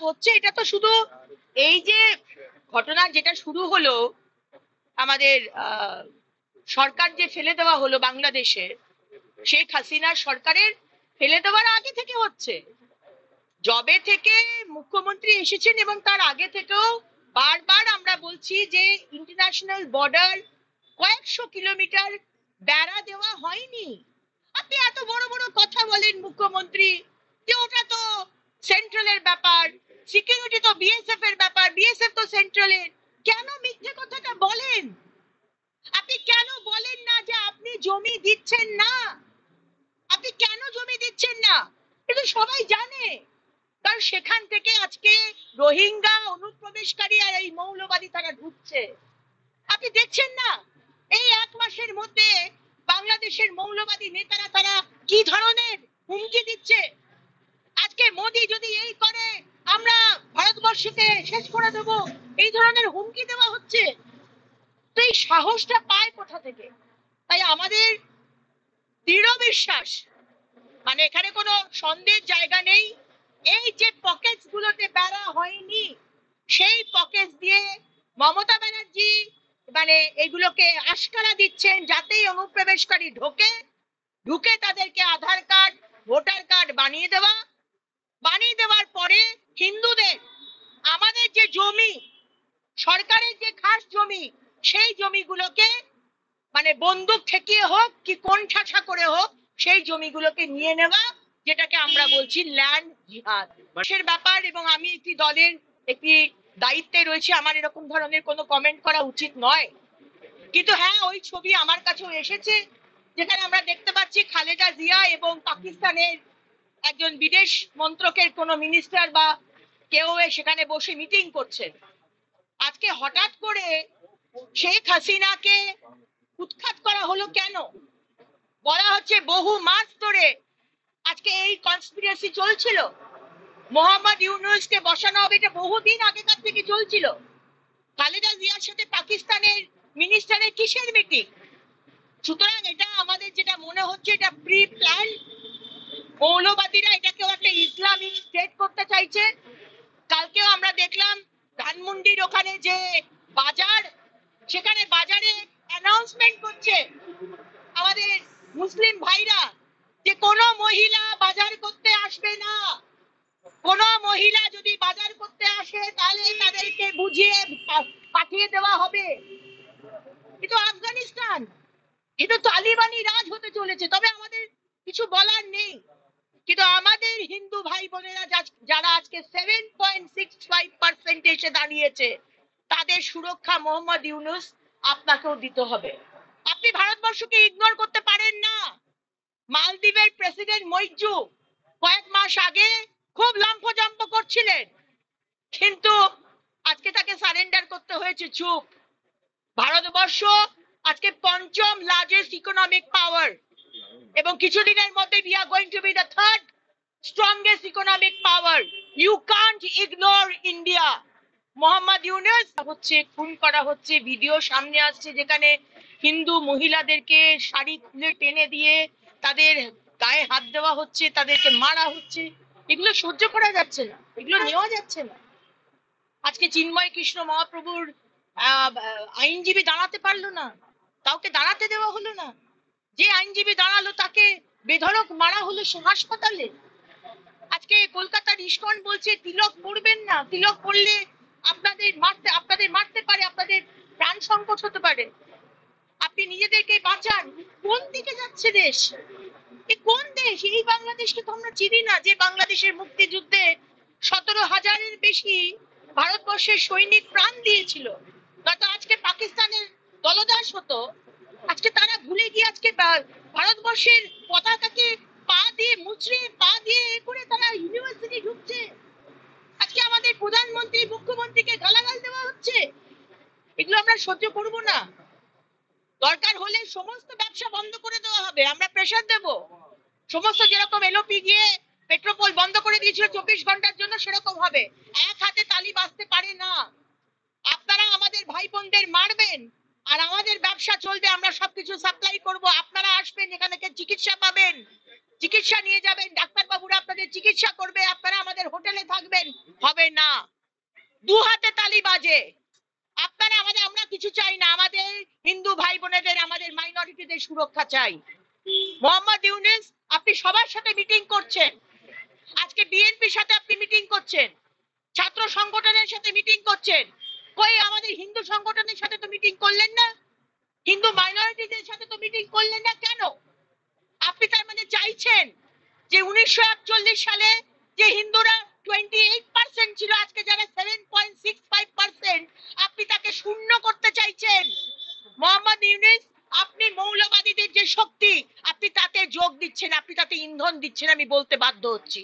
হচ্ছে এটা তো শুধু এই যে ঘটনা যেটা শুরু হলো আমাদের সরকার যে ফেলে দেওয়া হলো বাংলাদেশে, শেখ হাসিনার সরকারের ফেলে দেওয়ার আগে থেকে হচ্ছে। জবে থেকে মুখ্যমন্ত্রী এসেছেন এবং তার আগে থেকেও বারবার আমরা বলছি যে ইন্টারন্যাশনাল বর্ডার কয়েকশো কিলোমিটার বেড়া দেওয়া হয়নি। আপনি এত বড় বড় কথা বলেন মুখ্যমন্ত্রী যে ওটা তো সেন্ট্রালের ব্যাপার, সিকিউরিটি তো বিএসএফ এর ব্যাপার, বিএসএফ তো সেন্ট্রালের। কেন মিথ্যে কথাটা বলেন? আপনি কেন বলেন না যে আপনি জমি দিচ্ছেন না? আপনি কেন জমি দিচ্ছেন না? এটা সবাই জানে, কারণ সেখান থেকে আজকে রোহিঙ্গা অনুপ্রবেশকারী আর এই মৌলবাদী তারা ঢুকছে। আপনি দেখছেন না এই এক মাসের মধ্যে বাংলাদেশের মৌলবাদী নেতারা তারা কি ধরনের হুমকি দিচ্ছে। আজকে মোদি যদি এই করে আমরা ভারতবর্ষকে শেষ করে দেব, এই ধরনের হুমকি দেওয়া হচ্ছে। তো এই সাহসটা পায় কোথা থেকে? তাই আমাদের দৃঢ় বিশ্বাস, মানে এখানে কোনো সন্দেহের জায়গা নেই, এই যে পকেট গুলোতে বেড়া হয়নি সেই পকেট দিয়ে মমতা ব্যানার্জি মানে এগুলোকে আশকারা দিচ্ছেন যাতেই অনুপ্রবেশকারী ঢুকে তাদেরকে আধার কার্ড ভোটার কার্ড বানিয়ে দেওয়ার পরে হিন্দুদের আমাদের যে জমি, সরকারের যে খাস জমি, সেই জমিগুলোকে মানে বন্দুক ঠেকিয়ে হোক কি কোন ঠাসা করে হোক সেই জমিগুলোকে নিয়ে নেওয়া, যেটাকে আমরা বলছি ল্যান্ড জিহাদ। দেশের ব্যাপার এবং আমি একটি দলের একটি দায়িত্বে রয়েছে, আমার এরকম ধরনের কোনো কমেন্ট করা উচিত নয়। কিন্তু হ্যাঁ, ওই ছবি আমার কাছেও এসেছে যেখানে আমরা দেখতে পাচ্ছি খালেদা জিয়া এবং পাকিস্তানের একজন বিদেশ মন্ত্রকের কোনো মিনিস্টার বা কেউ সেখানে বসে মিটিং করছেন। আজকে হঠাৎ করে শেখ হাসিনাকে উৎখাত করা হলো কেন? বলা হচ্ছে বহু মাস ধরে আজকে এই কনস্পিরেসি চলছিল, মোহাম্মদ ইউনূসকে বসানো হবে, এটা বহুদিন আগেকার থেকে চলছিল। খালেদা জিয়ার সাথে পাকিস্তানের মিনিস্টারের কিসের মিটিং? সুতরাং এটা আমাদের যেটা মনে হচ্ছে এটা প্রি প্ল্যান। মৌলবাদীরা এটাকেও একটা ইসলামিক স্টেট করতে চাইছে। কালকেও আমরা দেখলাম ধানমন্ডির ওখানে যে বাজার, সেখানে বাজারে অ্যানাউন্সমেন্ট করছে আমাদের মুসলিম ভাইরা যে কোনো মহিলা বাজার করতে আসবে না, কোনো মহিলা যদি বাজার করতে আসে তাহলে তাদেরকে বুঝিয়ে পাঠিয়ে দেওয়া হবে। কিন্তু আফগানিস্তান, এটা তালিবানি রাজ হতে চলেছে। তবে আমাদের কিছু বলার নেই, কিন্তু আমাদের হিন্দু ভাই বোনেরা যারা আজকে 7.65% এসে দাঁড়িয়েছে তাদের সুরক্ষা মোহাম্মদ ইউনূস আপনাকেও দিতে হবে। আপনি ভারতবর্ষকে ইগনোর করতে পারেন না। মালদ্বীপের প্রেসিডেন্ট মইজু কয়েক মাস আগে খুব লম্ফজম্প করছিলেন, কিন্তু আজকে তাকে সারেন্ডার করতে হয়েছে চুপ। ভারতবর্ষ আজকে পঞ্চম লার্জেস্ট ইকোনমিক পাওয়ার এবং কিছুদিনের মধ্যে we are going to be the third strongest economic power. You can't ignore India. Mohammad Yunus হচ্ছে, খুন করা হচ্ছে, ভিডিও সামনে আসছে যেখানে হিন্দু মহিলাদেরকে শাড়ি খুলে টেনে দিয়ে তাদের গায়ে হাত দেওয়া হচ্ছে, তাদেরকে মারা হচ্ছে। এগুলো সহ্য করা যাচ্ছে না, এগুলো নেওয়া যাচ্ছে না। আজকে চিন্ময় কৃষ্ণ মহাপ্রভুর আইনজীবী দাঁড়াতে পারলো না, কাউকে দাঁড়াতে দেওয়া হলো না। যে আইনজীবী দাঁড়ালো তাকে বেধড়ক মারা হলো হাসপাতালে। আজকে কলকাতার ইস্কন বলছে তিলক পড়বেন না, তিলক পড়লে আপনাদের মারতে পারে, আপনাদের প্রাণ সংকট হতে পারে, আপনি নিজেদেরকে বাঁচান। কোন দিকে যাচ্ছে দেশ? এই কোন দেশ? এই বাংলাদেশকে তো আমরা চিনি না, যে বাংলাদেশের মুক্তিযুদ্ধে 17,000-এর বেশি ভারতবর্ষের সৈনিক প্রাণ দিয়েছিল। নয়তো আজকে পাকিস্তানের দলদাস হতো। আজকে তারা ভুলে গিয়ে আজকে ভারতবর্ষের পতাকাকে পা দিয়ে মুচড়ে পা দিয়ে করে তারা ইউনিভার্সিটি ঢুকছে। আজকে আমাদের প্রধানমন্ত্রী মুখ্যমন্ত্রীকে গালাগাল দেওয়া হচ্ছে। এগুলো আমরা সহ্য করব না। দরকার হলে সমস্ত ব্যবসা বন্ধ করে দেওয়া হবে, আমরা প্রেসার দেব। সমস্ত যেরকম এলওপি গিয়ে পেট্রোপোল বন্ধ করে দিয়েছিল 24 ঘন্টার জন্য, সেরকম হবে। এক হাতে তালি বাজতে পারে না। আপনারা আমাদের ভাই বোনদের মারবেন আর আমাদের ব্যবসা চলবে, আমরা সবকিছু সাপ্লাই করব। আপনারা আসবেন, এখানে চিকিৎসা পাবেন, চিকিৎসা নিয়ে যাবেন, ডাক্তারবাবুরা আপনাদের চিকিৎসা করবে, আপনারা আমাদের হোটেলে থাকবেন, হবে না। দু হাতে তালি বাজে। আপনারা আমরা কিছু চাই না, আমাদের হিন্দু ভাই বোনেদের, আমাদের মাইনরিটিদের সুরক্ষা চাই। মোহাম্মদ ইউনূস আপনি সবার সাথে মিটিং করছেন, আজকে বিএনপির সাথে আপনি মিটিং করছেন, ছাত্র সংগঠনের সাথে মিটিং করছেন, কই আমাদের হিন্দু সংগঠনের সাথে তো মিটিং করলেন না, হিন্দু মাইনরিটিদের সাথে তো মিটিং করলেন না কেন? আপনি তার মানে চাইছেন যে 1941 সালে যে হিন্দুরা 28% ছিল, আজকে যারা 7.65%, আপনি তাকে শূন্য করতে চাইছেন। মোহাম্মদ ইউনূস আপনি মৌলবাদীদের যে শক্তি, আপনি তাতে যোগ দিচ্ছেন, আপনি তাতে ইন্ধন দিচ্ছেন, আমি বলতে বাধ্য হচ্ছি।